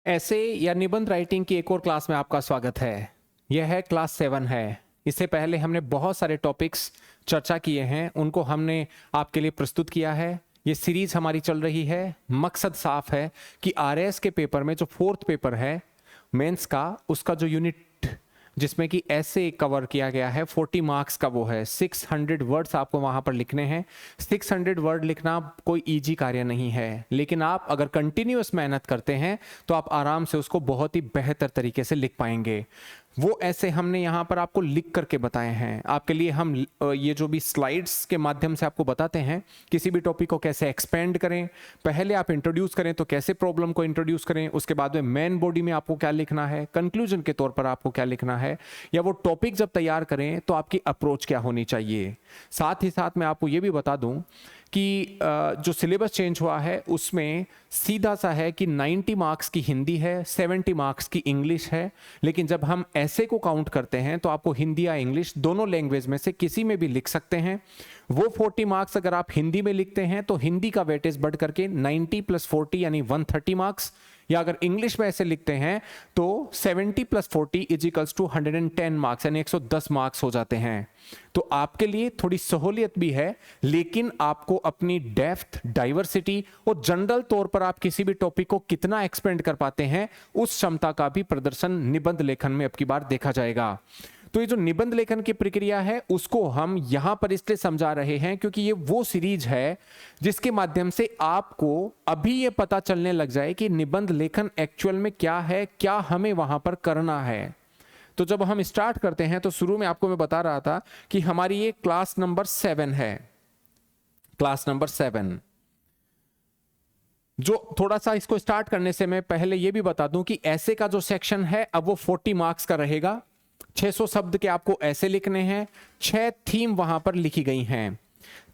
ऐसे या निबंध राइटिंग की एक और क्लास में आपका स्वागत है। यह है क्लास 7 है। इससे पहले हमने बहुत सारे टॉपिक्स चर्चा किए हैं, उनको हमने आपके लिए प्रस्तुत किया है। ये सीरीज हमारी चल रही है। मकसद साफ है कि आरएएस के पेपर में जो 4th पेपर है मेंस का, उसका जो यूनिट जिसमें कि ऐसे कवर किया गया है 40 मार्क्स का, वो है 600 वर्ड्स आपको वहां पर लिखने हैं। 600 वर्ड लिखना कोई इजी कार्य नहीं है, लेकिन आप अगर कंटिन्यूअस मेहनत करते हैं तो आप आराम से उसको बहुत ही बेहतर तरीके से लिख पाएंगे। वो ऐसे हमने यहाँ पर आपको लिख करके बताए हैं। आपके लिए हम ये जो भी स्लाइड्स के माध्यम से आपको बताते हैं किसी भी टॉपिक को कैसे एक्सपेंड करें, पहले आप इंट्रोड्यूस करें तो कैसे प्रॉब्लम को इंट्रोड्यूस करें, उसके बाद में मेन बॉडी में आपको क्या लिखना है, कंक्लूजन के तौर पर आपको क्या लिखना है, या वो टॉपिक जब तैयार करें तो आपकी अप्रोच क्या होनी चाहिए। साथ ही साथ मैं आपको ये भी बता दूं कि जो सिलेबस चेंज हुआ है उसमें सीधा सा है कि 90 मार्क्स की हिंदी है, 70 मार्क्स की इंग्लिश है। लेकिन जब हम ऐसे को काउंट करते हैं तो आपको हिंदी या इंग्लिश दोनों लैंग्वेज में से किसी में भी लिख सकते हैं। वो 40 मार्क्स अगर आप हिंदी में लिखते हैं तो हिंदी का वेटेज बढ़ करके 90 + 40 यानी 130 मार्क्स, या अगर इंग्लिश में ऐसे लिखते हैं तो 70 + 40 = 110 मार्क्स यानी 110 मार्क्स हो जाते हैं। तो आपके लिए थोड़ी सहूलियत भी है, लेकिन आपको अपनी डेप्थ, डाइवर्सिटी और जनरल तौर पर आप किसी भी टॉपिक को कितना एक्सपेंड कर पाते हैं, उस क्षमता का भी प्रदर्शन निबंध लेखन में अब की बार देखा जाएगा। तो ये जो निबंध लेखन की प्रक्रिया है उसको हम यहां पर इसलिए समझा रहे हैं क्योंकि ये वो सीरीज है जिसके माध्यम से आपको अभी ये पता चलने लग जाए कि निबंध लेखन एक्चुअल में क्या है, क्या हमें वहां पर करना है। तो जब हम स्टार्ट करते हैं तो शुरू में आपको मैं बता रहा था कि हमारी ये क्लास नंबर 7 है। क्लास नंबर 7 जो थोड़ा सा इसको स्टार्ट करने से मैं पहले ये भी बता दूं कि ऐसे का जो सेक्शन है अब वो 40 मार्क्स का रहेगा। 600 शब्द के आपको ऐसे लिखने हैं। 6 थीम वहां पर लिखी गई हैं।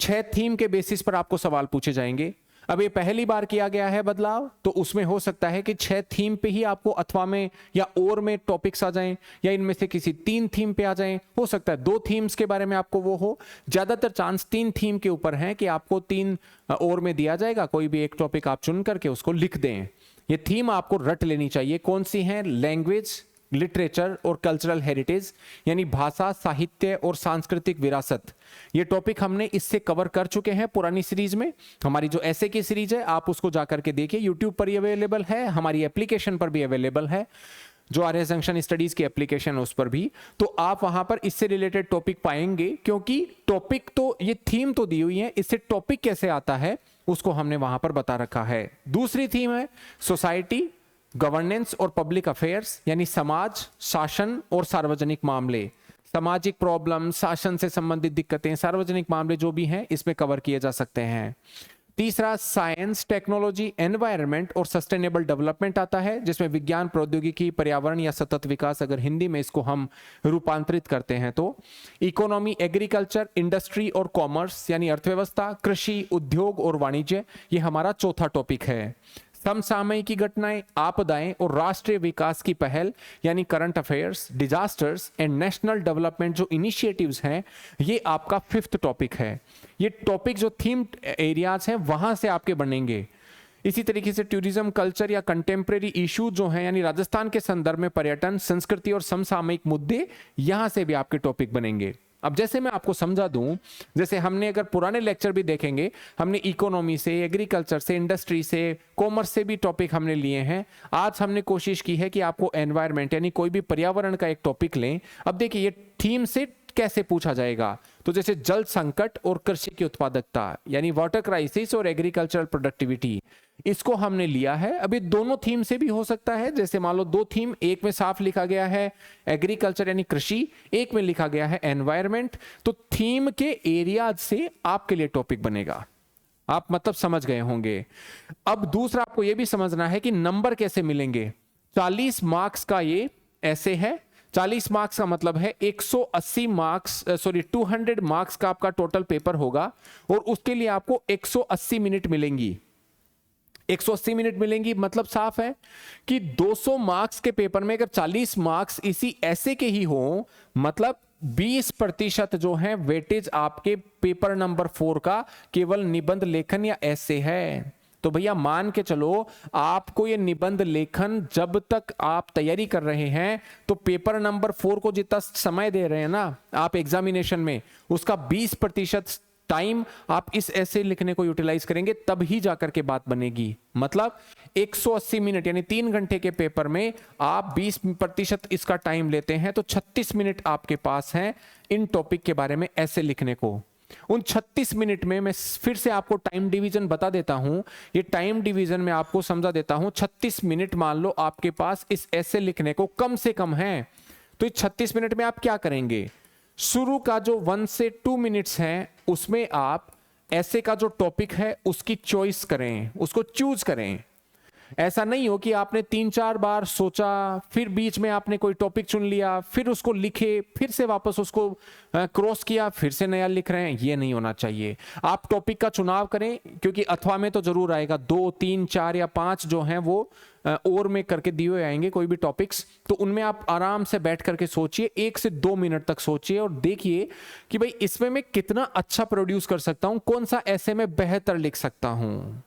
6 थीम के बेसिस पर आपको सवाल पूछे जाएंगे। अब ये पहली बार किया गया है बदलाव, तो उसमें हो सकता है कि 6 थीम पे ही आपको अथवा में या और में टॉपिक्स आ जाएं, या इनमें से किसी 3 थीम पे आ जाएं। हो सकता है 2 थीम्स के बारे में आपको वो हो। ज्यादातर चांस 3 थीम के ऊपर है कि आपको 3 और में दिया जाएगा। कोई भी एक टॉपिक आप चुन करके उसको लिख दें। ये थीम आपको रट लेनी चाहिए। कौन सी है? लैंग्वेज, लिटरेचर और कल्चरल हेरिटेज, यानी भाषा, साहित्य और सांस्कृतिक विरासत। ये टॉपिक हमने इससे कवर कर चुके हैं पुरानी सीरीज में। हमारी जो ऐसे की सीरीज है आप उसको जाकर के देखिए, यूट्यूब पर ही अवेलेबल है, हमारी एप्लीकेशन पर भी अवेलेबल है, जो आरएस जंक्शन स्टडीज की एप्लीकेशन है उस पर भी। तो आप वहां पर इससे रिलेटेड टॉपिक पाएंगे, क्योंकि टॉपिक तो ये थीम तो दी हुई है, इससे टॉपिक कैसे आता है उसको हमने वहां पर बता रखा है। दूसरी थीम है सोसाइटी, गवर्नेंस और पब्लिक अफेयर्स, यानी समाज, शासन और सार्वजनिक मामले। सामाजिक प्रॉब्लम, शासन से संबंधित दिक्कतें, सार्वजनिक मामले जो भी हैं इसमें कवर किए जा सकते हैं। तीसरा साइंस, टेक्नोलॉजी, एनवायरनमेंट और सस्टेनेबल डेवलपमेंट आता है, जिसमें विज्ञान, प्रौद्योगिकी, पर्यावरण या सतत विकास, अगर हिंदी में इसको हम रूपांतरित करते हैं तो। इकोनॉमी, एग्रीकल्चर, इंडस्ट्री और कॉमर्स, यानी अर्थव्यवस्था, कृषि, उद्योग और वाणिज्य, ये हमारा चौथा टॉपिक है। समसामयिक घटनाएं, आपदाएं और राष्ट्रीय विकास की पहल, यानी current affairs, disasters and national development जो इनिशिएटिव्स हैं, ये आपका 5th टॉपिक है। ये टॉपिक जो थीम एरियाज हैं वहां से आपके बनेंगे। इसी तरीके से टूरिज्म, कल्चर या कंटेम्प्रेरी इशू जो हैं, यानी राजस्थान के संदर्भ में पर्यटन, संस्कृति और समसामयिक मुद्दे, यहां से भी आपके टॉपिक बनेंगे। अब जैसे मैं आपको समझा दूं, जैसे हमने अगर पुराने लेक्चर भी देखेंगे, हमने इकोनॉमी से, एग्रीकल्चर से, इंडस्ट्री से, कॉमर्स से भी टॉपिक हमने लिए हैं। आज हमने कोशिश की है कि आपको एनवायरनमेंट यानी कोई भी पर्यावरण का एक टॉपिक लें। अब देखिए ये थीम से कैसे पूछा जाएगा, तो जैसे जल संकट और कृषि की उत्पादकता, यानी वाटर क्राइसिस और एग्रीकल्चरल प्रोडक्टिविटी, इसको हमने लिया है। अभी दोनों थीम से भी हो सकता है। जैसे मान लो 2 थीम, एक में साफ लिखा गया है एग्रीकल्चर यानी कृषि, एक में लिखा गया है एनवायरनमेंट, तो थीम के एरियाज से आपके लिए टॉपिक बनेगा। आप मतलब समझ गए होंगे। अब दूसरा आपको यह भी समझना है कि नंबर कैसे मिलेंगे। 40 मार्क्स का ये ऐसे है। 40 मार्क्स का मतलब है 180 मार्क्स, 200 मार्क्स का आपका टोटल पेपर होगा, और उसके लिए आपको 180 मिनट मिलेंगी। 180 मिनट मिलेंगी मतलब साफ है कि 200 मार्क्स के पेपर में अगर 40 मार्क्स इसी ऐसे के ही हो, मतलब 20% जो है वेटेज आपके पेपर नंबर 4 का केवल निबंध लेखन या ऐसे है। तो भैया मान के चलो आपको ये निबंध लेखन जब तक आप तैयारी कर रहे हैं तो पेपर नंबर 4 को जितना समय दे रहे हैं ना आप एग्जामिनेशन में, उसका 20% टाइम आप इस ऐसे लिखने को यूटिलाइज करेंगे, तब ही जाकर के बात बनेगी। मतलब 180 मिनट यानी 3 घंटे के पेपर में आप 20% इसका टाइम लेते हैं तो 36 मिनट आपके पास हैं इन टॉपिक के बारे में ऐसे लिखने को। उन 36 मिनट में मैं फिर से आपको टाइम डिवीजन बता देता हूं, ये टाइम डिवीजन में आपको समझा देता हूं। 36 मिनट मान लो आपके पास इस ऐसे लिखने को कम से कम है, तो इस 36 मिनट में आप क्या करेंगे? शुरू का जो 1 से 2 मिनट्स हैं उसमें आप ऐसे का जो टॉपिक है उसकी चॉइस करें, उसको चूज करें। ऐसा नहीं हो कि आपने 3-4 बार सोचा, फिर बीच में आपने कोई टॉपिक चुन लिया, फिर उसको लिखे, फिर से वापस उसको क्रॉस किया, फिर से नया लिख रहे हैं। ये नहीं होना चाहिए। आप टॉपिक का चुनाव करें, क्योंकि अथवा में तो जरूर आएगा 2, 3, 4 या 5 जो हैं वो और में करके दिए हुए आएंगे कोई भी टॉपिक्स, तो उनमें आप आराम से बैठ करके सोचिए, 1 से 2 मिनट तक सोचिए और देखिए कि भाई इसमें मैं कितना अच्छा प्रोड्यूस कर सकता हूं, कौन सा ऐसे में बेहतर लिख सकता हूं।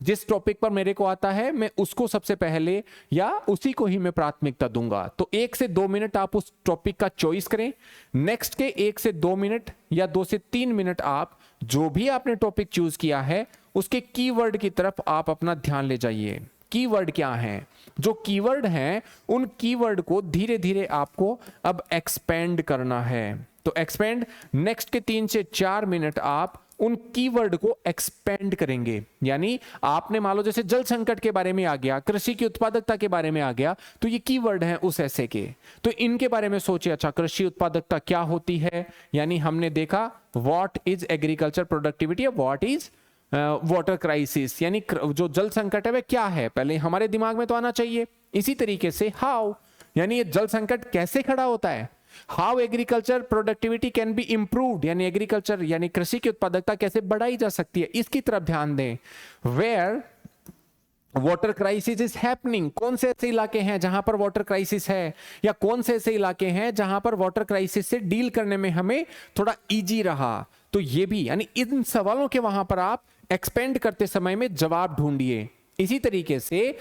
जिस टॉपिक पर मेरे को आता है मैं उसको सबसे पहले या उसी को ही मैं प्राथमिकता दूंगा। तो 1 से 2 मिनट आप उस टॉपिक का चॉइस करें। नेक्स्ट के 1 से 2 मिनट या 2 से 3 मिनट आप जो भी आपने टॉपिक चूज किया है उसके कीवर्ड की तरफ आप अपना ध्यान ले जाइए। कीवर्ड क्या हैं? जो कीवर्ड हैं उन कीवर्ड को धीरे धीरे आपको अब एक्सपेंड करना है। तो एक्सपेंड नेक्स्ट के 3 से 4 मिनट आप उन कीवर्ड को एक्सपेंड करेंगे। यानी आपने मान लो जैसे जल संकट के बारे में आ गया, कृषि की उत्पादकता के बारे में आ गया, तो ये कीवर्ड हैं उस ऐसे के, तो इनके बारे में सोचिए। अच्छा, कृषि उत्पादकता क्या होती है? यानी हमने देखा what is agriculture productivity, what is water crisis, यानी जो जल संकट है वह क्या है, पहले हमारे दिमाग में तो आना चाहिए। इसी तरीके से हाउ, यानी ये जल संकट कैसे खड़ा होता है। How agriculture productivity can be improved, यानी एग्रीकल्चर यानी कृषि की उत्पादकता कैसे बढ़ाई जा सकती है, इसकी तरफ ध्यान दें। Where water crisis is happening, कौन से ऐसे इलाके हैं जहां पर वाटर क्राइसिस है, या कौन से ऐसे इलाके हैं जहां पर वाटर क्राइसिस से डील करने में हमें थोड़ा इजी रहा। तो ये भी, यानी इन सवालों के वहां पर आप एक्सपेंड करते समय में जवाब ढूंढिए। इसी तरीके से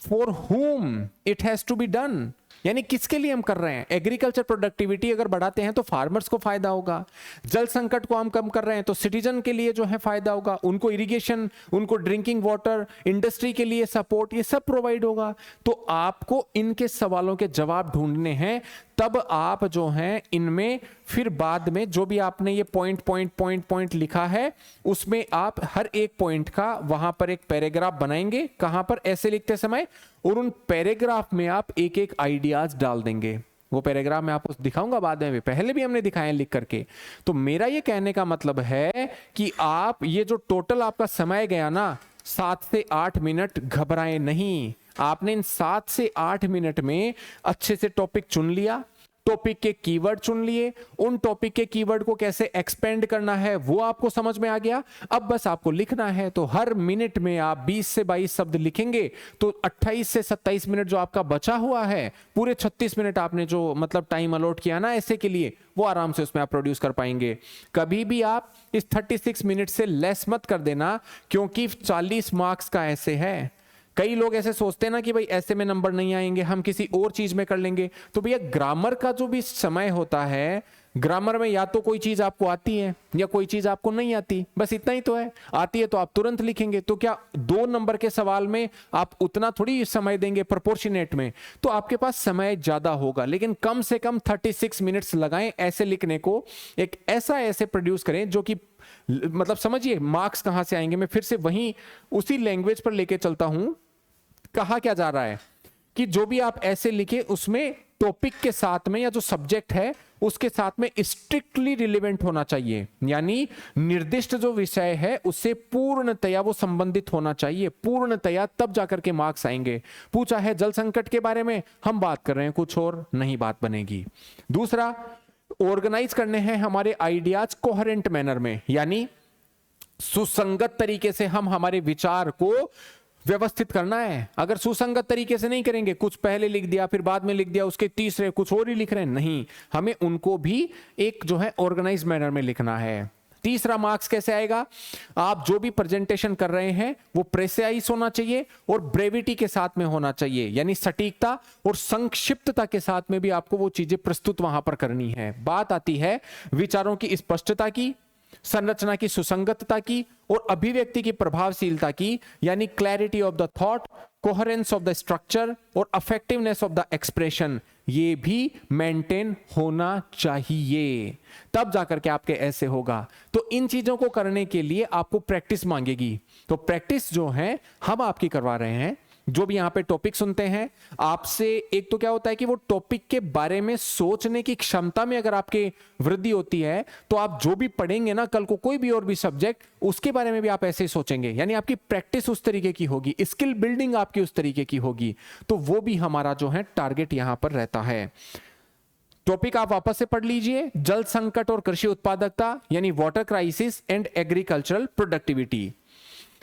for whom it has to be done, यानी किसके लिए हम कर रहे हैं। एग्रीकल्चर प्रोडक्टिविटी अगर बढ़ाते हैं तो फार्मर्स को फायदा होगा, जल संकट को हम कम कर रहे हैं तो सिटीजन के लिए जो है फायदा होगा, उनको इरिगेशन, उनको ड्रिंकिंग वाटर, इंडस्ट्री के लिए सपोर्ट, ये सब प्रोवाइड होगा। तो आपको इनके सवालों के जवाब ढूंढने हैं, तब आप जो हैं इनमें फिर बाद में जो भी आपने ये पॉइंट लिखा है उसमें आप हर एक पॉइंट का वहां पर एक पैराग्राफ बनाएंगे, कहां पर ऐसे लिखते समय, और उन पैराग्राफ में आप एक एक आइडियाज डाल देंगे। वो पैराग्राफ मैं आपको दिखाऊंगा बाद में, भी पहले भी हमने दिखाए लिख करके। तो मेरा ये कहने का मतलब है कि आप ये जो टोटल आपका समय गया ना 7 से 8 मिनट, घबराएं नहीं। आपने इन 7 से 8 मिनट में अच्छे से टॉपिक चुन लिया, टॉपिक के कीवर्ड चुन लिए, उन टॉपिक के कीवर्ड को कैसे एक्सपेंड करना है वो आपको समझ में आ गया। अब बस आपको लिखना है। तो हर मिनट में आप 20 से 22 शब्द लिखेंगे तो 28 से 27 मिनट जो आपका बचा हुआ है, पूरे 36 मिनट आपने जो मतलब टाइम अलॉट किया ना ऐसे के लिए, वो आराम से उसमें आप प्रोड्यूस कर पाएंगे। कभी भी आप इस 36 मिनट से लेस मत कर देना, क्योंकि 40 मार्क्स का ऐसे है। कई लोग ऐसे सोचते हैं ना कि भाई ऐसे में नंबर नहीं आएंगे, हम किसी और चीज में कर लेंगे। तो भैया ग्रामर का जो भी समय होता है, ग्रामर में या तो कोई चीज आपको आती है या कोई चीज आपको नहीं आती, बस इतना ही तो है। आती है तो आप तुरंत लिखेंगे, तो क्या 2 नंबर के सवाल में आप उतना थोड़ी समय देंगे प्रोपोर्शनेट में, तो आपके पास समय ज्यादा होगा। लेकिन कम से कम 36 मिनट्स लगाएं ऐसे लिखने को, एक ऐसा ऐसे प्रोड्यूस करें जो कि मतलब समझिए मार्क्स कहां से आएंगे। मैं फिर से वहीं उसी लैंग्वेज पर लेके चलता हूं। कहा क्या जा रहा है कि जो भी आप ऐसे लिखे उसमें टॉपिक के साथ में या जो सब्जेक्ट है उसके साथ में स्ट्रिक्टली रिलेवेंट होना चाहिए, यानी निर्दिष्ट जो विषय है उससे पूर्णतया वो संबंधित होना चाहिए, पूर्णतया, तब जाकर के मार्क्स आएंगे। पूछा है जल संकट के बारे में, हम बात कर रहे हैं कुछ और, नहीं बात बनेगी। दूसरा, ऑर्गेनाइज करने हैं हमारे आइडियाज कोहेरेंट मैनर में, यानी सुसंगत तरीके से हम हमारे विचार को व्यवस्थित करना है। अगर सुसंगत तरीके से नहीं करेंगे, कुछ पहले लिख दिया फिर बाद में लिख दिया, उसके तीसरे कुछ और ही लिख रहे हैं, नहीं, हमें उनको भी एक जो है ऑर्गेनाइज मैनर में लिखना है। तीसरा मार्क्स कैसे आएगा, आप जो भी प्रेजेंटेशन कर रहे हैं वो प्रेसाइज होना चाहिए और ब्रेविटी के साथ में होना चाहिए, यानी सटीकता और संक्षिप्तता के साथ में भी आपको वो चीजें प्रस्तुत वहां पर करनी है। बात आती है विचारों की स्पष्टता की, संरचना की सुसंगतता की और अभिव्यक्ति की प्रभावशीलता की, यानी clarity of the thought, coherence of the structure और इफेक्टिवनेस ऑफ द एक्सप्रेशन, ये भी मेंटेन होना चाहिए, तब जाकर के आपके ऐसे होगा। तो इन चीजों को करने के लिए आपको प्रैक्टिस मांगेगी। तो प्रैक्टिस जो है हम आपकी करवा रहे हैं। जो भी यहां पे टॉपिक सुनते हैं आपसे, एक तो क्या होता है कि वो टॉपिक के बारे में सोचने की क्षमता में अगर आपके वृद्धि होती है तो आप जो भी पढ़ेंगे ना कल को कोई भी और भी सब्जेक्ट, उसके बारे में भी आप ऐसे ही सोचेंगे, यानी आपकी प्रैक्टिस उस तरीके की होगी, स्किल बिल्डिंग आपकी उस तरीके की होगी। तो वो भी हमारा जो है टारगेट यहां पर रहता है। टॉपिक आप वापस से पढ़ लीजिए, जल संकट और कृषि उत्पादकता, यानी water crisis and agricultural productivity.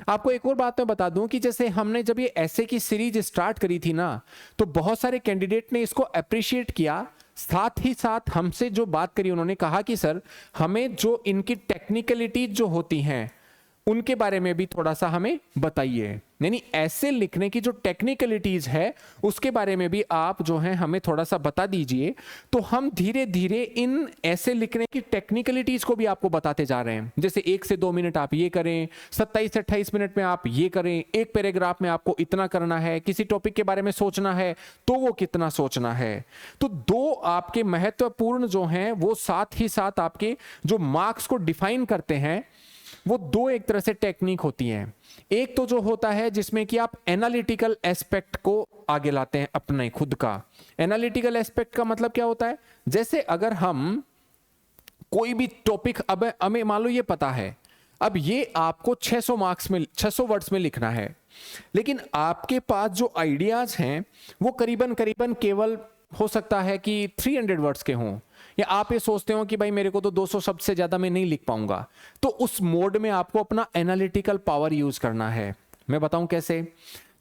आपको एक और बात मैं बता दूं कि जैसे हमने जब ये ऐसे की सीरीज स्टार्ट करी थी ना, तो बहुत सारे कैंडिडेट ने इसको अप्रिशिएट किया, साथ ही साथ हमसे जो बात करी उन्होंने कहा कि सर हमें जो इनकी टेक्निकलिटीज जो होती हैं उनके बारे में भी थोड़ा सा हमें बताइए, यानी ऐसे लिखने की जो टेक्निकलिटीज है उसके बारे में भी आप जो है हमें थोड़ा सा बता दीजिए। तो हम धीरे धीरे इन ऐसे लिखने की टेक्निकलिटीज को भी आपको बताते जा रहे हैं। जैसे 1 से 2 मिनट आप ये करें, 27 से 28 मिनट में आप ये करें, एक पैराग्राफ में आपको इतना करना है, किसी टॉपिक के बारे में सोचना है तो वो कितना सोचना है। तो 2 आपके महत्वपूर्ण जो हैं वो साथ ही साथ आपके जो मार्क्स को डिफाइन करते हैं वो 2 एक तरह से टेक्निक होती हैं। एक तो जो होता है जिसमें कि आप एनालिटिकल एस्पेक्ट को आगे लाते हैं अपने खुद का। एनालिटिकल एस्पेक्ट का मतलब क्या होता है, जैसे अगर हम कोई भी टॉपिक, अब हमें मान लो ये पता है, अब ये आपको 600 मार्क्स में 600 वर्ड्स में लिखना है, लेकिन आपके पास जो आइडियाज हैं वो करीबन करीबन केवल हो सकता है कि 300 वर्ड्स के हों, या आप ये सोचते हो कि भाई मेरे को तो 200 शब्द से ज्यादा मैं नहीं लिख पाऊंगा। तो उस मोड में आपको अपना एनालिटिकल पावर यूज करना है। मैं बताऊं कैसे।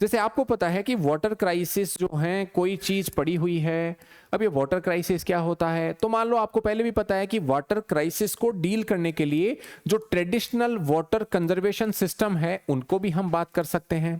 जैसे आपको पता है कि वाटर क्राइसिस जो है, कोई चीज पड़ी हुई है, अब ये वाटर क्राइसिस क्या होता है, तो मान लो आपको पहले भी पता है कि वाटर क्राइसिस को डील करने के लिए जो ट्रेडिशनल वाटर कंजर्वेशन सिस्टम है उनको भी हम बात कर सकते हैं।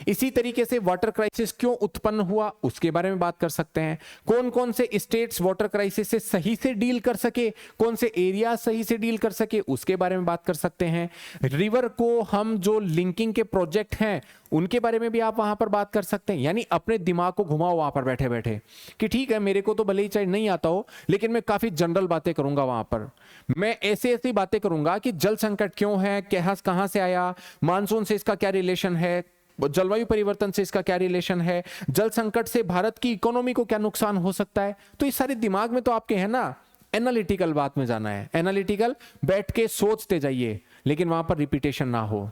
इसी तरीके से वाटर क्राइसिस क्यों उत्पन्न हुआ उसके बारे में बात कर सकते हैं। कौन कौन से स्टेट्स वाटर क्राइसिस से सही से डील कर सके, कौन से एरिया सही से डील कर सके उसके बारे में बात कर सकते हैं। रिवर को हम जो लिंकिंग के प्रोजेक्ट हैं उनके बारे में भी आप वहां पर बात कर सकते हैं। यानी अपने दिमाग को घुमाओ वहां पर बैठे बैठे कि ठीक है मेरे को तो भले ही चाहे नहीं आता हो, लेकिन मैं काफी जनरल बातें करूंगा वहां पर। मैं ऐसी ऐसी बातें करूंगा कि जल संकट क्यों है, कहां से आया, मानसून से इसका क्या रिलेशन है, जलवायु परिवर्तन से इसका क्या रिलेशन है, जल संकट से भारत की इकोनॉमी को क्या नुकसान हो सकता है। तो ये सारे दिमाग में तो आपके है ना। एनालिटिकल बात में जाना है, एनालिटिकल बैठ के सोचते जाइए, लेकिन वहां पर रिपीटेशन ना हो।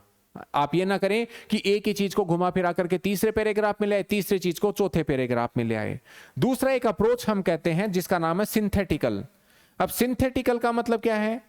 आप ये ना करें कि एक ही चीज को घुमा फिरा करके तीसरे पैराग्राफ में ले आए, तीसरे चीज को चौथे पैराग्राफ में ले आए। दूसरा एक अप्रोच हम कहते हैं जिसका नाम है सिंथेटिकल। अब सिंथेटिकल का मतलब क्या है,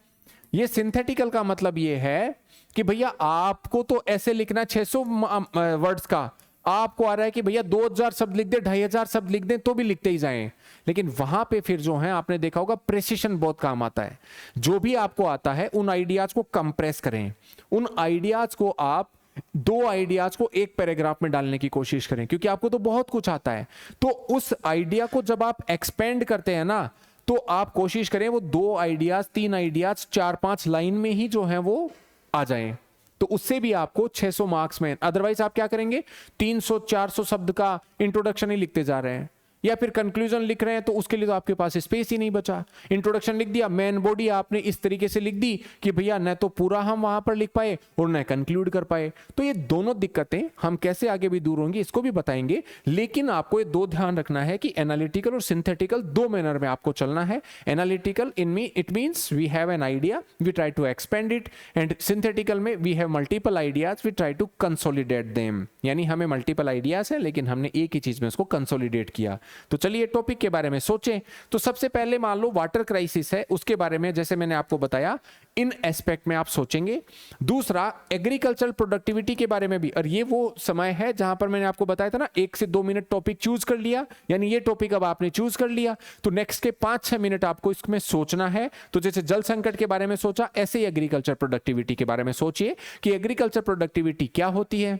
ये सिंथेटिकल का मतलब ये है कि भैया आपको तो ऐसे लिखना 600 वर्ड्स का, आपको आ रहा है कि भैया 2000 शब्द लिख दे, 2500 शब्द लिख दे तो भी लिखते ही जाएं। लेकिन वहां पे फिर जो है आपने देखा होगा प्रेसिशन बहुत काम आता है। जो भी आपको आता है उन आइडियाज को कंप्रेस करें, उन आइडियाज को आप 2 आइडियाज को एक पैराग्राफ में डालने की कोशिश करें, क्योंकि आपको तो बहुत कुछ आता है। तो उस आइडिया को जब आप एक्सपेंड करते हैं ना, तो आप कोशिश करें वो 2 आइडियाज 3 आइडियाज 4-5 लाइन में ही जो है वो आ जाएं। तो उससे भी आपको 600 मार्क्स में, अदरवाइज आप क्या करेंगे 300-400 शब्द का इंट्रोडक्शन ही लिखते जा रहे हैं, या फिर कंक्लूजन लिख रहे हैं, तो उसके लिए तो आपके पास स्पेस ही नहीं बचा। इंट्रोडक्शन लिख दिया, मेन बॉडी आपने इस तरीके से लिख दी कि भैया न तो पूरा हम वहां पर लिख पाए और न कंक्लूड कर पाए। तो ये दोनों दिक्कतें हम कैसे आगे भी दूर होंगी इसको भी बताएंगे, लेकिन आपको ये 2 ध्यान रखना है कि एनालिटिकल और सिंथेटिकल 2 मैनर में आपको चलना है। Analytical it means we have an idea, we try to expand it, and synthetical में we have multiple ideas, we try to consolidate them. यानी हमें मल्टीपल आइडियाज है लेकिन हमने एक ही चीज में उसको कंसोलिडेट किया। तो चलिए टॉपिक के बारे में सोचें। तो सबसे पहले मान लो वाटर क्राइसिस है, उसके बारे में जैसे मैंने आपको बताया इन एस्पेक्ट में आप सोचेंगे। दूसरा एग्रीकल्चरल प्रोडक्टिविटी के बारे में भी, और ये वो समय है जहां पर मैंने आपको बताया था ना 1 से 2 मिनट टॉपिक चूज कर लिया, यानी ये टॉपिक अब आपने चूज कर लिया तो नेक्स्ट के 5-6 मिनट आपको इसमें सोचना है। तो जैसे जल संकट के बारे में सोचा, ऐसे ही एग्रीकल्चर प्रोडक्टिविटी के बारे में सोचिए कि एग्रीकल्चर प्रोडक्टिविटी क्या होती है,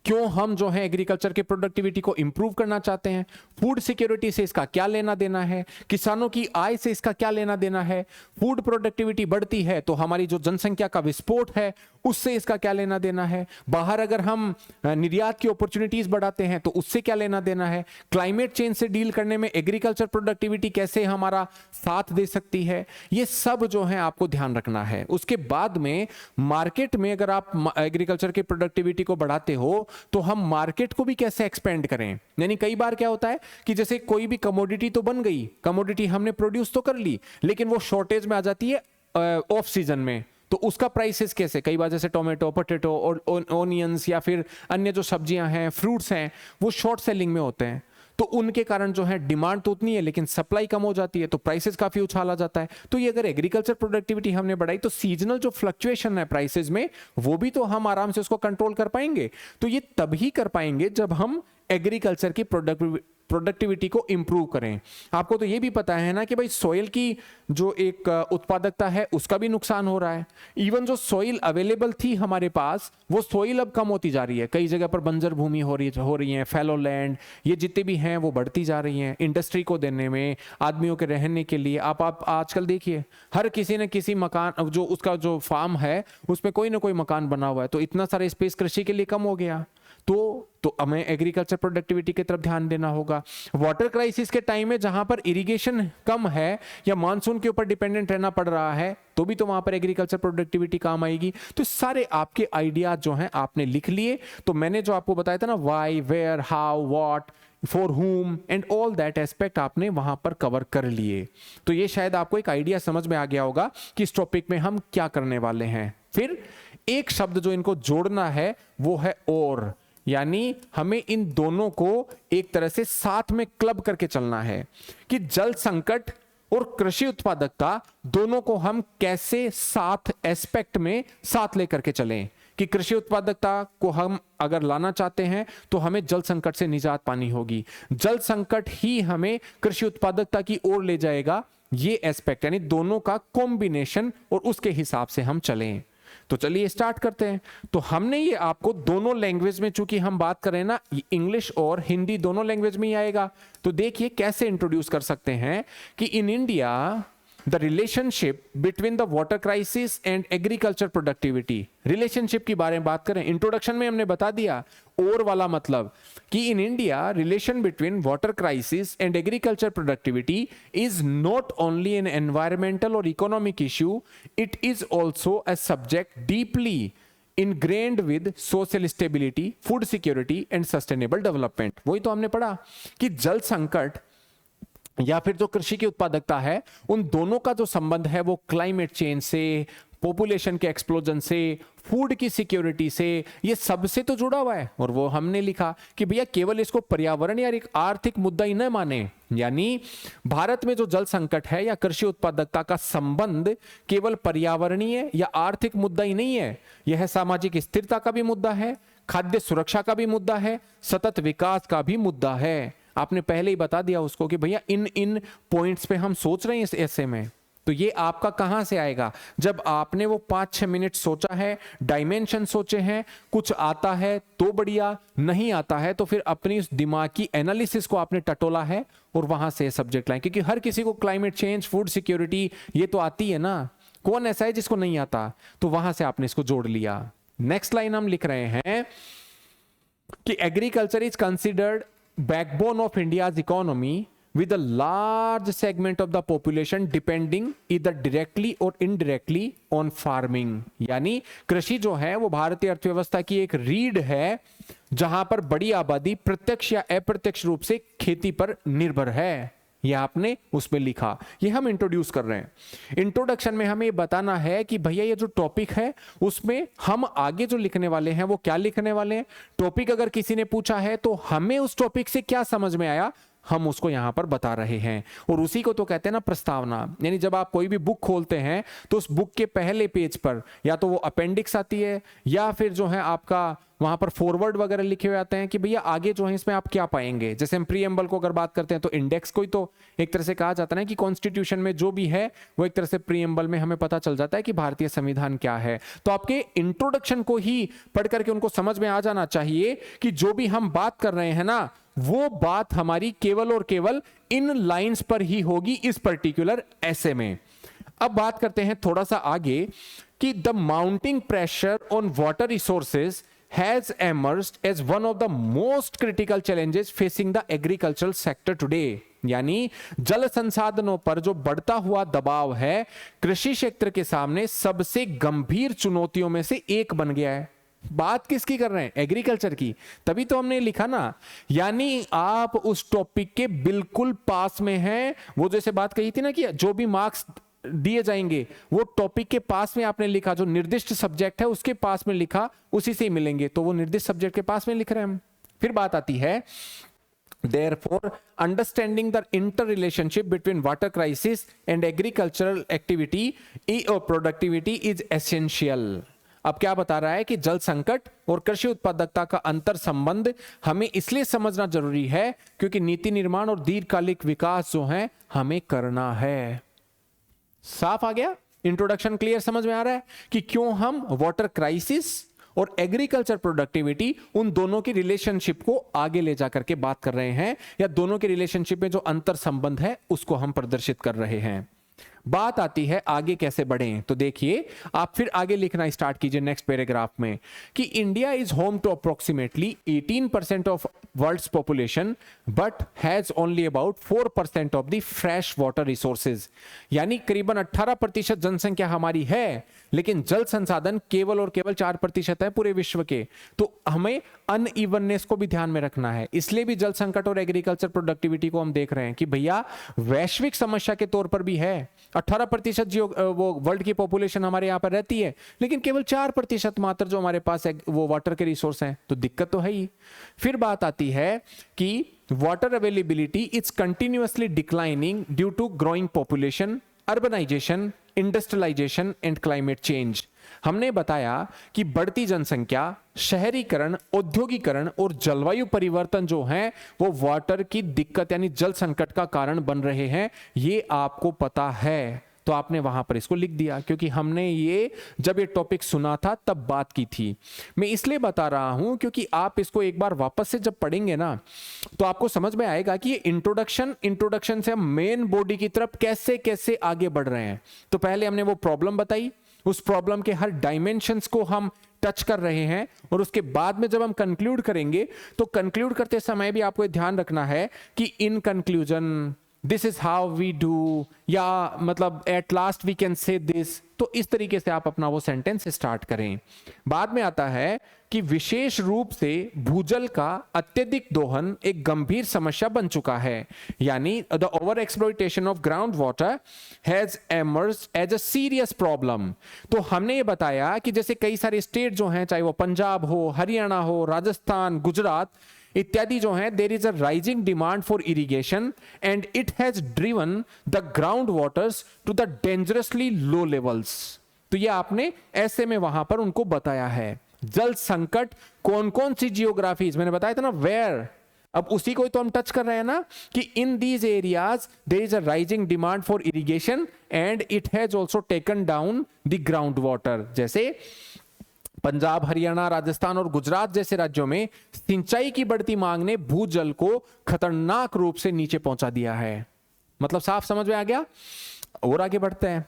क्यों हम जो है एग्रीकल्चर की प्रोडक्टिविटी को इंप्रूव करना चाहते हैं, फूड सिक्योरिटी से इसका क्या लेना देना है, किसानों की आय से इसका क्या लेना देना है, फूड प्रोडक्टिविटी बढ़ती है तो हमारी जो जनसंख्या का विस्फोट है उससे इसका क्या लेना देना है, बाहर अगर हम निर्यात की अपॉर्चुनिटीज बढ़ाते हैं तो उससे क्या लेना देना है, क्लाइमेट चेंज से डील करने में एग्रीकल्चर प्रोडक्टिविटी कैसे हमारा साथ दे सकती है, ये सब जो है आपको ध्यान रखना है। उसके बाद में मार्केट में अगर आप एग्रीकल्चर की प्रोडक्टिविटी को बढ़ाते हो तो हम मार्केट को भी कैसे एक्सपेंड करें। यानी कई बार क्या होता है कि जैसे कोई भी कमोडिटी तो बन गई, कमोडिटी हमने प्रोड्यूस तो कर ली, लेकिन वो शॉर्टेज में आ जाती है ऑफ सीजन में, तो उसका प्राइसेस कैसे, कई बार जैसे टोमेटो, पोटैटो और ओनियंस या फिर अन्य जो सब्जियां हैं, फ्रूट्स हैं, वो शॉर्ट सेलिंग में होते हैं, तो उनके कारण जो है डिमांड तो उतनी है लेकिन सप्लाई कम हो जाती है, तो प्राइसेस काफी उछाला जाता है। तो ये अगर एग्रीकल्चर प्रोडक्टिविटी हमने बढ़ाई तो सीजनल जो फ्लक्चुएशन है प्राइसेस में, वो भी तो हम आराम से उसको कंट्रोल कर पाएंगे। तो ये तभी कर पाएंगे जब हम एग्रीकल्चर की प्रोडक्टिविटी को इंप्रूव करें। आपको तो ये भी पता है ना कि भाई सॉइल की जो एक उत्पादकता है उसका भी नुकसान हो रहा है। इवन जो सॉइल अवेलेबल थी हमारे पास, वो सॉइल अब कम होती जा रही है, कई जगह पर बंजर भूमि हो रही है, फैलो लैंड, ये जितने भी हैं वो बढ़ती जा रही हैं इंडस्ट्री को देने में, आदमियों के रहने के लिए। आप आजकल देखिए हर किसी ने किसी मकान, जो उसका जो फार्म है उसमें कोई ना कोई मकान बना हुआ है, तो इतना सारा स्पेस कृषि के लिए कम हो गया। तो हमें एग्रीकल्चर प्रोडक्टिविटी की तरफ ध्यान देना होगा। वाटर क्राइसिस के टाइम में जहां पर इरिगेशन कम है या मानसून के ऊपर डिपेंडेंट रहना पड़ रहा है, तो भी तो वहां पर एग्रीकल्चर प्रोडक्टिविटी काम आएगी। तो सारे आपके आइडिया जो हैं आपने लिख लिए। तो मैंने जो आपको बताया था ना, why, where, how, what, for whom and all that aspect आपने वहां पर कवर कर लिए। तो ये शायद आपको एक आइडिया समझ में आ गया होगा कि इस टॉपिक में हम क्या करने वाले हैं। फिर एक शब्द जो इनको जोड़ना है वो है और, यानी हमें इन दोनों को एक तरह से साथ में क्लब करके चलना है कि जल संकट और कृषि उत्पादकता दोनों को हम कैसे साथ एस्पेक्ट में साथ लेकर के चलें, कि कृषि उत्पादकता को हम अगर लाना चाहते हैं तो हमें जल संकट से निजात पानी होगी, जल संकट ही हमें कृषि उत्पादकता की ओर ले जाएगा। ये एस्पेक्ट यानी दोनों का कॉम्बिनेशन, और उसके हिसाब से हम चलें। तो चलिए स्टार्ट करते हैं। तो हमने ये आपको दोनों लैंग्वेज में, चूंकि हम बात करें ना, इंग्लिश और हिंदी दोनों लैंग्वेज में ही आएगा। तो देखिए कैसे इंट्रोड्यूस कर सकते हैं कि in India the relationship between the water crisis and agriculture productivity, relationship की बारे में बात करें। इंट्रोडक्शन में हमने बता दिया और वाला मतलब कि in India relation between water crisis and agriculture productivity is not only an environmental और economic issue, it is also a subject deeply ingrained with social stability, food security and sustainable development। वही तो हमने पढ़ा कि जल संकट या फिर जो कृषि की उत्पादकता है, उन दोनों का जो संबंध है वो क्लाइमेट चेंज से, पॉपुलेशन के एक्सप्लोजन से, फूड की सिक्योरिटी से, ये सबसे तो जुड़ा हुआ है। और वो हमने लिखा कि भैया केवल इसको पर्यावरण या एक आर्थिक मुद्दा ही न माने, यानी भारत में जो जल संकट है या कृषि उत्पादकता का संबंध केवल पर्यावरणीय या आर्थिक मुद्दा ही नहीं है, यह सामाजिक स्थिरता का भी मुद्दा है, खाद्य सुरक्षा का भी मुद्दा है, सतत विकास का भी मुद्दा है। आपने पहले ही बता दिया उसको कि भैया इन पॉइंट्स पे हम सोच रहे हैं इस ऐसे में। तो ये आपका कहां से आएगा, जब आपने वो 5-6 मिनट सोचा है, डायमेंशन सोचे हैं, कुछ आता है तो बढ़िया, नहीं आता है तो फिर अपनी उस दिमाग की एनालिसिस को आपने टटोला है और वहां से सब्जेक्ट लाएं। क्योंकि हर किसी को क्लाइमेट चेंज, फूड सिक्योरिटी ये तो आती है ना, कौन ऐसा है जिसको नहीं आता, तो वहां से आपने इसको जोड़ लिया। नेक्स्ट लाइन हम लिख रहे हैं कि agriculture is considered backbone of India's economy with a large segment of the population depending either directly or indirectly on farming। यानी कृषि जो है वो भारतीय अर्थव्यवस्था की एक रीढ़ है जहां पर बड़ी आबादी प्रत्यक्ष या अप्रत्यक्ष रूप से खेती पर निर्भर है। ये आपने उसमें लिखा, ये हम इंट्रोड्यूस कर रहे हैं। इंट्रोडक्शन में हमें बताना है कि भैया ये जो टॉपिक है उसमें हम आगे जो लिखने वाले हैं वो क्या लिखने वाले हैं। टॉपिक अगर किसी ने पूछा है तो हमें उस टॉपिक से क्या समझ में आया हम उसको यहां पर बता रहे हैं, और उसी को तो कहते हैं ना प्रस्तावना। यानी जब आप कोई भी बुक खोलते हैं तो उस बुक के पहले पेज पर या तो वो अपेंडिक्स आती है या फिर जो है आपका वहां पर फॉरवर्ड वगैरह लिखे हुए आते हैं कि भैया आगे जो है इसमें आप क्या पाएंगे। जैसे हम प्रीएम्बल को अगर बात करते हैं तो इंडेक्स को ही तो एक तरह से कहा जाता है कि कॉन्स्टिट्यूशन में जो भी है वो एक तरह से प्रीएम्बल में हमें पता चल जाता है कि भारतीय संविधान क्या है। तो आपके इंट्रोडक्शन को ही पढ़ करके उनको समझ में आ जाना चाहिए कि जो भी हम बात कर रहे हैं ना वो बात हमारी केवल और केवल इन लाइंस पर ही होगी इस पर्टिकुलर ऐसे में। अब बात करते हैं थोड़ा सा आगे कि the mounting pressure on water resources has emerged as one of the most critical challenges facing the agricultural sector today। यानी जल संसाधनों पर जो बढ़ता हुआ दबाव है कृषि क्षेत्र के सामने सबसे गंभीर चुनौतियों में से एक बन गया है। बात किसकी कर रहे हैं? एग्रीकल्चर की। तभी तो हमने लिखा ना, यानी आप उस टॉपिक के बिल्कुल पास में हैं। वो जैसे बात कही थी ना कि जो भी मार्क्स दिए जाएंगे वो टॉपिक के पास में आपने लिखा, जो निर्दिष्ट सब्जेक्ट है उसके पास में लिखा उसी से ही मिलेंगे, तो वो निर्दिष्ट सब्जेक्ट के पास में लिख रहे हैं हम। फिर बात आती है therefore understanding the interrelationship between water crisis and agricultural activity or productivity is essential। अब क्या बता रहा है कि जल संकट और कृषि उत्पादकता का अंतर संबंध हमें इसलिए समझना जरूरी है क्योंकि नीति निर्माण और दीर्घकालिक विकास जो है हमें करना है। साफ आ गया? इंट्रोडक्शन क्लियर समझ में आ रहा है कि क्यों हम वाटर क्राइसिस और एग्रीकल्चर प्रोडक्टिविटी उन दोनों की रिलेशनशिप को आगे ले जाकर के बात कर रहे हैं, या दोनों के रिलेशनशिप में जो अंतर संबंध है उसको हम प्रदर्शित कर रहे हैं। बात आती है आगे कैसे बढ़ें, तो देखिए आप फिर आगे लिखना स्टार्ट कीजिए नेक्स्ट पैराग्राफ में कि India is home to approximately 18% of world's population but has only about 4% of the fresh water resources. यानी करीबन 18% जनसंख्या हमारी है लेकिन जल संसाधन केवल और केवल 4% है पूरे विश्व के। तो हमें अनइवननेस को भी ध्यान में रखना है, इसलिए भी जल संकट और एग्रीकल्चर प्रोडक्टिविटी को हम देख रहे हैं कि भैया वैश्विक समस्या के तौर पर भी है। 18% वो वर्ल्ड की पॉपुलेशन हमारे यहां पर रहती है लेकिन केवल 4% मात्र जो हमारे पास है वो वाटर के रिसोर्स हैं, तो दिक्कत तो है ही। फिर बात आती है कि water availability is continuously declining due to growing population, urbanization, industrialization and climate change. हमने बताया कि बढ़ती जनसंख्या, शहरीकरण, औद्योगिकरण और जलवायु परिवर्तन जो हैं वो वाटर की दिक्कत यानी जल संकट का कारण बन रहे हैं, ये आपको पता है। तो आपने वहां पर इसको लिख दिया क्योंकि हमने ये जब ये टॉपिक सुना था तब बात की थी। मैं इसलिए बता रहा हूं क्योंकि आप इसको एक बार वापस से जब पढ़ेंगे ना तो आपको समझ में आएगा कि ये इंट्रोडक्शन से हम मेन बॉडी की तरफ कैसे कैसे आगे बढ़ रहे हैं। तो पहले हमने वो प्रॉब्लम बताई, उस प्रॉब्लम के हर डायमेंशंस को हम टच कर रहे हैं, और उसके बाद में जब हम कंक्लूड करेंगे तो कंक्लूड करते समय भी आपको ध्यान रखना है कि in conclusion this is how we do, या मतलब at last we can say this. तो इस तरीके से आप अपना वो सेंटेंस स्टार्ट करें। बाद में आता है कि विशेष रूप से भूजल का अत्यधिक दोहन एक गंभीर समस्या बन चुका है, यानी the over exploitation of ground water has emerged as a serious problem. तो हमने ये बताया कि जैसे कई सारे स्टेट जो हैं, चाहे वो पंजाब हो, हरियाणा हो, राजस्थान, गुजरात इत्यादि जो है, there is a rising demand for irrigation and it has driven the ground waters to the dangerously low levels. तो ये आपने ऐसे में वहां पर उनको बताया है। जल संकट कौन कौन सी जियोग्राफीज, मैंने बताया था ना वेयर, अब उसी को तो हम टच कर रहे हैं ना कि in these areas there is a rising demand for irrigation and it has also taken down the ground water. जैसे पंजाब, हरियाणा, राजस्थान और गुजरात जैसे राज्यों में सिंचाई की बढ़ती मांग ने भूजल को खतरनाक रूप से नीचे पहुंचा दिया है। मतलब साफ समझ में आ गया। और आगे बढ़ते हैं।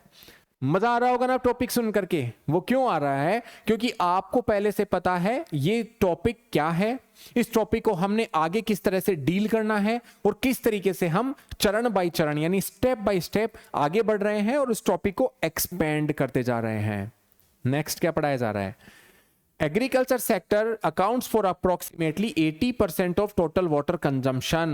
मजा आ रहा होगा ना टॉपिक सुन करके? वो क्यों आ रहा है? क्योंकि आपको पहले से पता है ये टॉपिक क्या है, इस टॉपिक को हमने आगे किस तरह से डील करना है और किस तरीके से हम चरण बाय चरण यानी स्टेप बाय स्टेप आगे बढ़ रहे हैं और उस टॉपिक को एक्सपेंड करते जा रहे हैं। नेक्स्ट क्या पढ़ाया जा रहा है? Agriculture sector accounts for approximately 80% of total water consumption।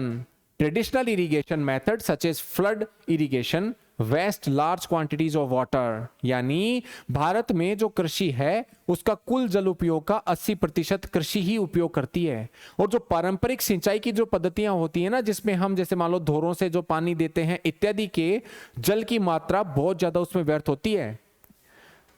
Traditional irrigation method such as flood irrigation waste large quantities of water, यानी भारत में जो कृषि है उसका कुल जल उपयोग का 80% कृषि ही उपयोग करती है। और जो पारंपरिक सिंचाई की जो पद्धतियां होती है ना, जिसमें हम जैसे मान लो धोरों से जो पानी देते हैं इत्यादि के जल की मात्रा बहुत ज्यादा उसमें व्यर्थ होती है।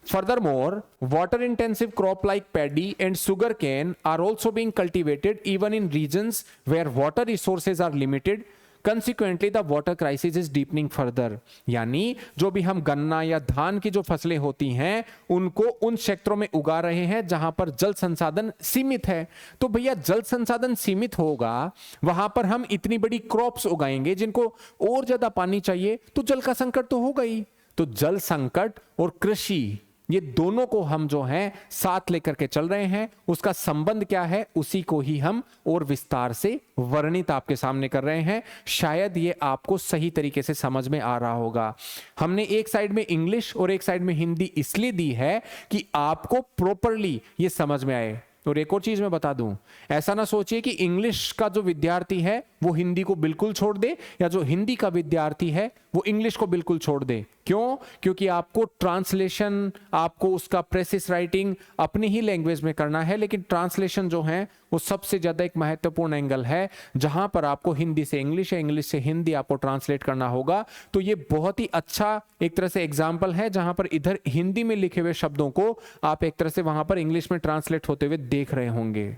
Furthermore, water-intensive crop like paddy and sugarcane are also being cultivated even in regions where water resources are limited. Consequently, the water crisis is deepening further. यानी जो भी हम गन्ना या धान की जो फसलें होती हैं उनको उन क्षेत्रों में उगा रहे हैं जहां पर जल संसाधन सीमित है। तो भैया जल संसाधन सीमित होगा, वहां पर हम इतनी बड़ी क्रॉप्स उगाएंगे जिनको और ज्यादा पानी चाहिए, तो जल का संकट तो होगा ही। तो जल संकट और कृषि ये दोनों को हम जो हैं साथ लेकर के चल रहे हैं। उसका संबंध क्या है उसी को ही हम और विस्तार से वर्णित आपके सामने कर रहे हैं। शायद ये आपको सही तरीके से समझ में आ रहा होगा। हमने एक साइड में इंग्लिश और एक साइड में हिंदी इसलिए दी है कि आपको प्रॉपरली ये समझ में आए। और एक और चीज मैं बता दूं, ऐसा ना सोचिए कि इंग्लिश का जो विद्यार्थी है वो हिंदी को बिल्कुल छोड़ दे, या जो हिंदी का विद्यार्थी है वो इंग्लिश को बिल्कुल छोड़ दे। क्यों? क्योंकि आपको ट्रांसलेशन, आपको उसका प्रेसिस राइटिंग अपनी ही लैंग्वेज में करना है, लेकिन ट्रांसलेशन जो है वो सबसे ज्यादा एक महत्वपूर्ण एंगल है जहां पर आपको हिंदी से इंग्लिश या इंग्लिश से हिंदी आपको ट्रांसलेट करना होगा। तो ये बहुत ही अच्छा एक तरह से एग्जाम्पल है जहां पर इधर हिंदी में लिखे हुए शब्दों को आप एक तरह से वहां पर इंग्लिश में ट्रांसलेट होते हुए देख रहे होंगे।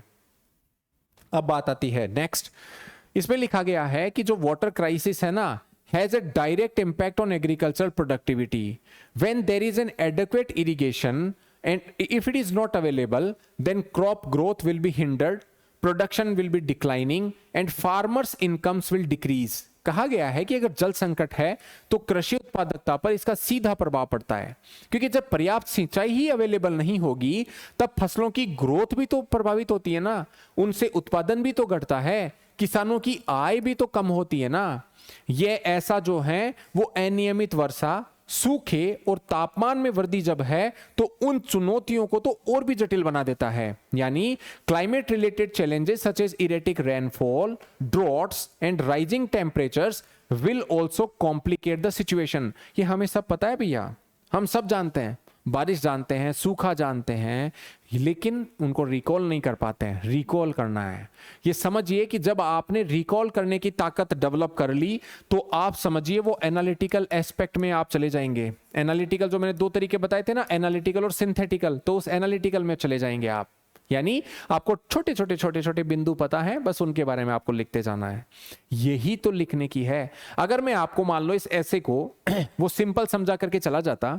अब बात आती है नेक्स्ट, इसमें लिखा गया है कि जो वाटर क्राइसिस है ना has a direct impact on agricultural productivity. When there is an adequate irrigation and if it is not available, then crop growth will be hindered, production will be declining and farmers' incomes will decrease. कहा गया है कि अगर जल संकट है तो कृषि उत्पादकता पर इसका सीधा प्रभाव पड़ता है, क्योंकि जब पर्याप्त सिंचाई ही अवेलेबल नहीं होगी तब फसलों की ग्रोथ भी तो प्रभावित होती है ना, उनसे उत्पादन भी तो घटता है, किसानों की आय भी तो कम होती है ना। ये ऐसा जो है वो अनियमित वर्षा, सूखे और तापमान में वृद्धि जब है तो उन चुनौतियों को तो और भी जटिल बना देता है। यानी climate related challenges such as erratic rainfall, droughts and rising temperatures will also complicate the situation. ये हमें सब पता है भैया, हम सब जानते हैं, बारिश जानते हैं, सूखा जानते हैं, लेकिन उनको रिकॉल नहीं कर पाते हैं। रिकॉल करना है। ये समझिए कि जब आपने रिकॉल करने की ताकत डेवलप कर ली तो आप समझिए वो एनालिटिकल एस्पेक्ट में आप चले जाएंगे। एनालिटिकल जो मैंने दो तरीके बताए थे ना, एनालिटिकल और सिंथेटिकल, तो उस एनालिटिकल में चले जाएंगे आप। यानी आपको छोटे छोटे बिंदु पता है, बस उनके बारे में आपको लिखते जाना है। यही तो लिखने की है। अगर मैं आपको मान लो इस ऐसे को वो सिंपल समझा करके चला जाता,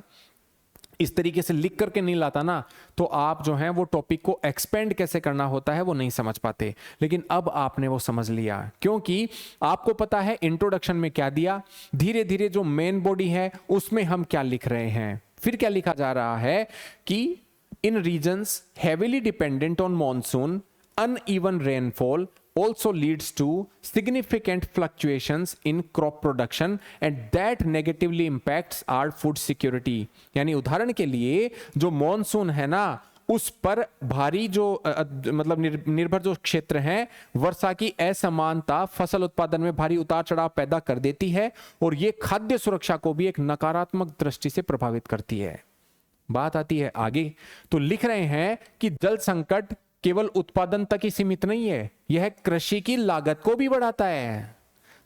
इस तरीके से लिख करके नहीं लाता ना, तो आप जो है वो टॉपिक को एक्सपेंड कैसे करना होता है वो नहीं समझ पाते। लेकिन अब आपने वो समझ लिया, क्योंकि आपको पता है इंट्रोडक्शन में क्या दिया, धीरे धीरे जो मेन बॉडी है उसमें हम क्या लिख रहे हैं। फिर क्या लिखा जा रहा है कि in regions heavily dependent on monsoon, uneven rainfall also leads to significant fluctuations in crop production and that negatively impacts our food security. यानी उदाहरण के लिए जो मॉनसून है ना उस पर भारी जो मतलब निर्भर जो क्षेत्र हैं, वर्षा की असमानता फसल उत्पादन में भारी उतार चढ़ाव पैदा कर देती है और ये खाद्य सुरक्षा को भी एक नकारात्मक दृष्टि से प्रभावित करती है। बात आती है आगे, तो लिख रहे हैं कि जल संकट केवल उत्पादन तक ही सीमित नहीं है, यह कृषि की लागत को भी बढ़ाता है।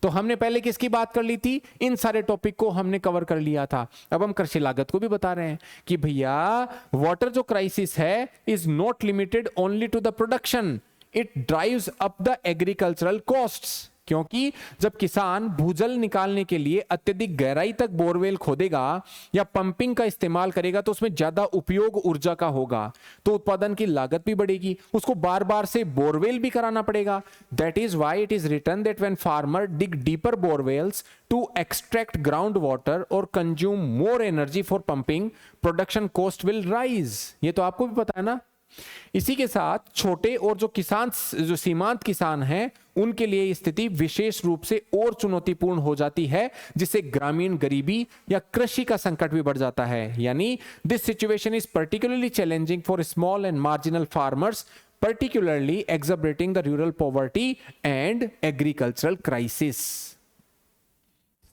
तो हमने पहले किसकी बात कर ली थी, इन सारे टॉपिक को हमने कवर कर लिया था। अब हम कृषि लागत को भी बता रहे हैं कि भैया वाटर जो क्राइसिस है is not limited only to the production, it drives up the agricultural costs. क्योंकि जब किसान भूजल निकालने के लिए अत्यधिक गहराई तक बोरवेल खोदेगा या पंपिंग का इस्तेमाल करेगा तो उसमें ज्यादा उपयोग ऊर्जा का होगा, तो उत्पादन की लागत भी बढ़ेगी, उसको बार बार से बोरवेल भी कराना पड़ेगा। That is why it is written that when farmer dig deeper borewells to extract ground water और consume more energy for pumping, production cost will rise. ये तो आपको भी पता है ना। इसी के साथ छोटे और जो सीमांत किसान हैं उनके लिए स्थिति विशेष रूप से और चुनौतीपूर्ण हो जाती है, जिससे ग्रामीण गरीबी या कृषि का संकट भी बढ़ जाता है। यानी this situation is particularly challenging for small and marginal farmers particularly exacerbating the rural poverty and agricultural crisis।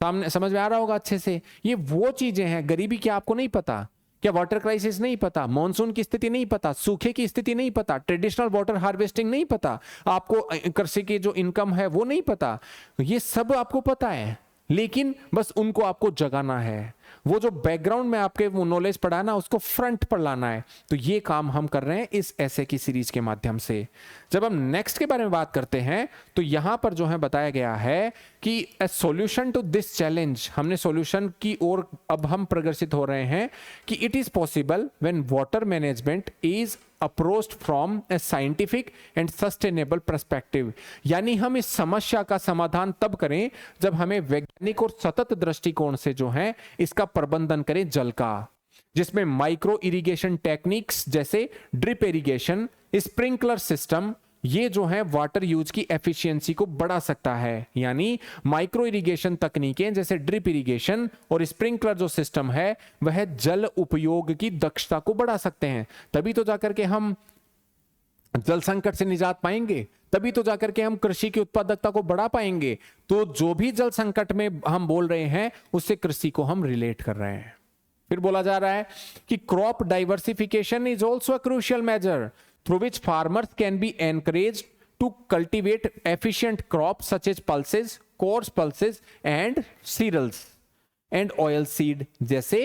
सामने समझ में आ रहा होगा अच्छे से। ये वो चीजें हैं, गरीबी क्या आपको नहीं पता क्या? वाटर क्राइसिस नहीं पता, मॉनसून की स्थिति नहीं पता, सूखे की स्थिति नहीं पता, ट्रेडिशनल वाटर हार्वेस्टिंग नहीं पता, आपको कृषि की जो इनकम है वो नहीं पता, ये सब आपको पता है, लेकिन बस उनको आपको जगाना है। वो जो बैकग्राउंड में आपके वो नॉलेज पढ़ा ना, उसको फ्रंट पर लाना है। तो ये काम हम कर रहे हैं इस ऐसे की सीरीज के माध्यम से। जब हम नेक्स्ट के बारे में बात करते हैं तो यहां पर जो है बताया गया है कि a solution to this challenge, हमने सॉल्यूशन की ओर अब हम प्रग्रसित हो रहे हैं कि it is possible when water management is approached from a scientific and sustainable perspective. यानी हम इस समस्या का समाधान तब करें जब हमें वैज्ञानिक और सतत दृष्टिकोण से जो है इसका प्रबंधन करें जल का, जिसमें माइक्रो इरिगेशन टेक्निक्स जैसे ड्रिप इरिगेशन, स्प्रिंकलर सिस्टम, ये जो है वाटर यूज की एफिशिएंसी को बढ़ा सकता है। यानी माइक्रो इरिगेशन तकनीकें जैसे ड्रिप इरिगेशन और स्प्रिंकलर जो सिस्टम है वह जल उपयोग की दक्षता को बढ़ा सकते हैं। तभी तो जाकर के हम जल संकट से निजात पाएंगे, तभी तो जाकर के हम कृषि की उत्पादकता को बढ़ा पाएंगे। तो जो भी जल संकट में हम बोल रहे हैं उससे कृषि को हम रिलेट कर रहे हैं। फिर बोला जा रहा है कि crop diversification is also a crucial measure through which farmers can be encouraged to cultivate efficient crops such as pulses, coarse pulses and cereals and oil seed। जैसे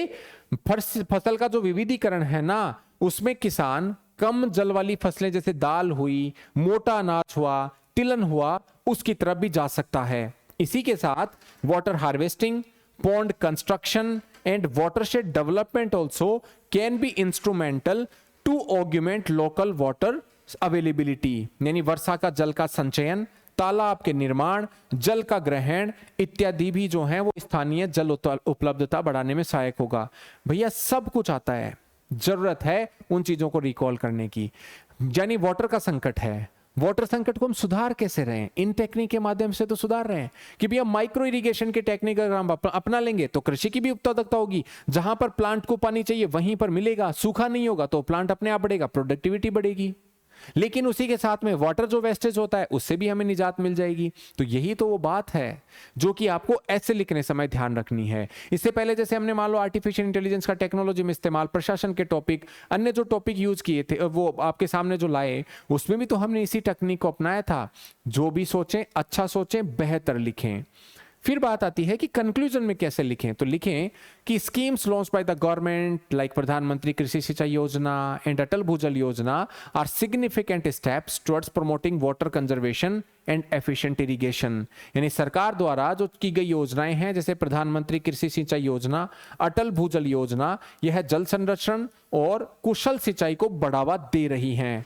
फसल का जो विविधीकरण है ना, उसमें किसान कम जल वाली फसलें जैसे दाल हुई, मोटा अनाज हुआ, तिलहन हुआ, उसकी तरफ भी जा सकता है। इसी के साथ water harvesting, pond construction and watershed development also can be instrumental to augment local water availability. यानी वर्षा का जल का संचयन, तालाब के निर्माण, जल का ग्रहण इत्यादि भी जो है वो स्थानीय जल उपलब्धता बढ़ाने में सहायक होगा। भैया सब कुछ आता है, जरूरत है उन चीजों को रिकॉल करने की। यानी वाटर का संकट है, वाटर संकट को हम सुधार कैसे रहे हैं? इन टेक्निक के माध्यम से तो सुधार रहे हैं कि भैया माइक्रो इरिगेशन के टेक्निक अगर हम अपना लेंगे तो कृषि की भी उत्पादकता होगी। जहां पर प्लांट को पानी चाहिए वहीं पर मिलेगा, सूखा नहीं होगा तो प्लांट अपने आप बढ़ेगा, प्रोडक्टिविटी बढ़ेगी। लेकिन उसी के साथ में वाटर जो वेस्टेज होता है उससे भी हमें निजात मिल जाएगी। तो यही तो वो बात है जो कि आपको ऐसे लिखने समय ध्यान रखनी है। इससे पहले जैसे हमने मान लो आर्टिफिशियल इंटेलिजेंस का टेक्नोलॉजी में इस्तेमाल, प्रशासन के टॉपिक, अन्य जो टॉपिक यूज किए थे वो आपके सामने जो लाए, उसमें भी तो हमने इसी टेक्निक को अपनाया था। जो भी सोचें अच्छा सोचें, बेहतर लिखें। फिर बात आती है कि कंक्लूजन में कैसे लिखें। तो लिखें कि schemes launch by the government like Pradhanmantri Krishi Sinchai Yojana and Atal Bhujal Yojana are significant steps towards promoting water conservation and efficient irrigation. यानी सरकार द्वारा जो की गई योजनाएं हैं जैसे प्रधानमंत्री कृषि सिंचाई योजना, अटल भूजल योजना, यह जल संरक्षण और कुशल सिंचाई को बढ़ावा दे रही हैं।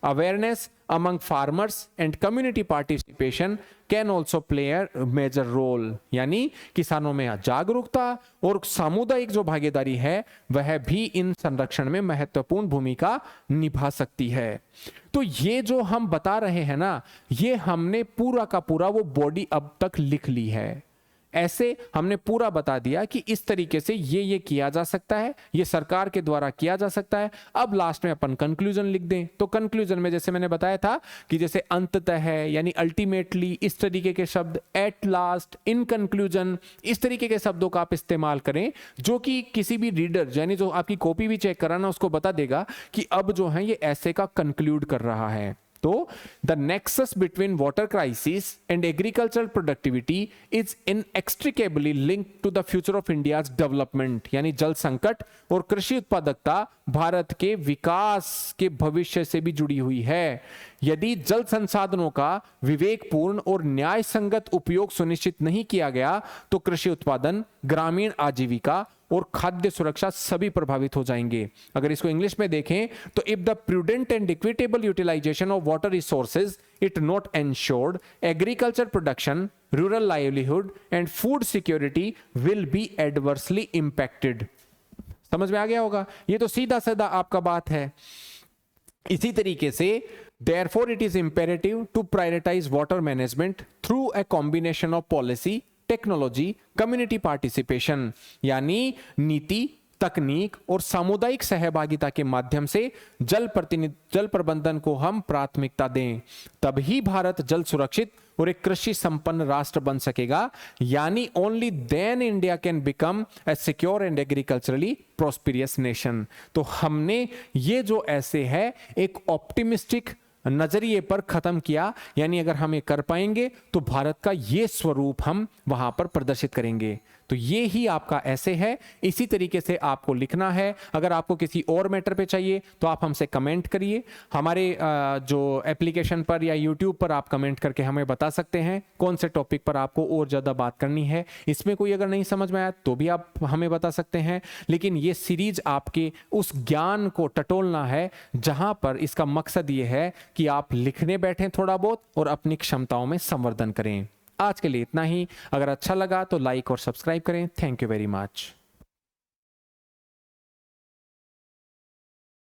Awareness among farmers and community participation can also play a major role। यानी किसानों में जागरूकता और सामुदायिक जो भागीदारी है वह भी इन संरक्षण में महत्वपूर्ण भूमिका निभा सकती है। तो ये जो हम बता रहे हैं ना, ये हमने पूरा का पूरा वो बॉडी अब तक लिख ली है। ऐसे हमने पूरा बता दिया कि इस तरीके से ये किया जा सकता है, ये सरकार के द्वारा किया जा सकता है। अब लास्ट में अपन कंक्लूजन लिख दें। तो कंक्लूजन में जैसे मैंने बताया था कि जैसे अंततः है, यानी अल्टीमेटली, इस तरीके के शब्द, एट लास्ट, इन कंक्लूजन, इस तरीके के शब्दों का आप इस्तेमाल करें जो कि किसी भी रीडर, यानी जो आपकी कॉपी भी चेक कराना, उसको बता देगा कि अब जो है ये ऐसे का कंक्लूड कर रहा है। तो the nexus between water crisis and agricultural productivity is inextricably linked to the future of India's development. यानी जल संकट और कृषि उत्पादकता भारत के विकास के भविष्य से भी जुड़ी हुई है। यदि जल संसाधनों का विवेकपूर्ण और न्याय संगत उपयोग सुनिश्चित नहीं किया गया तो कृषि उत्पादन, ग्रामीण आजीविका और खाद्य सुरक्षा सभी प्रभावित हो जाएंगे। अगर इसको इंग्लिश में देखें तो if the prudent and equitable utilization of water resources it not ensured, agriculture production, rural livelihood and food security will be adversely impacted. समझ में आ गया होगा? ये तो सीधा साधा आपका बात है। इसी तरीके से therefore it is imperative to prioritize water management through a combination of policy, technology, community participation. यानी नीति, तकनीक और सामुदायिक सहभागिता के माध्यम से जल प्रबंधन को हम प्राथमिकता दें, तभी भारत जल सुरक्षित और एक कृषि संपन्न राष्ट्र बन सकेगा। यानी only then India can become a secure and agriculturally prosperous nation. तो हमने ये जो ऐसे है एक ऑप्टिमिस्टिक नजरिए पर खत्म किया, यानी अगर हम ये कर पाएंगे तो भारत का ये स्वरूप हम वहां पर प्रदर्शित करेंगे। तो ये ही आपका ऐसे है, इसी तरीके से आपको लिखना है। अगर आपको किसी और मैटर पे चाहिए तो आप हमसे कमेंट करिए, हमारे जो एप्लीकेशन पर या यूट्यूब पर आप कमेंट करके हमें बता सकते हैं कौन से टॉपिक पर आपको और ज़्यादा बात करनी है। इसमें कोई अगर नहीं समझ में आया तो भी आप हमें बता सकते हैं, लेकिन ये सीरीज आपके उस ज्ञान को टटोलना है जहां पर इसका मकसद ये है कि आप लिखने बैठें थोड़ा बहुत और अपनी क्षमताओं में संवर्धन करें। आज के लिए इतना ही। अगर अच्छा लगा तो लाइक और सब्सक्राइब करें। Thank you very much.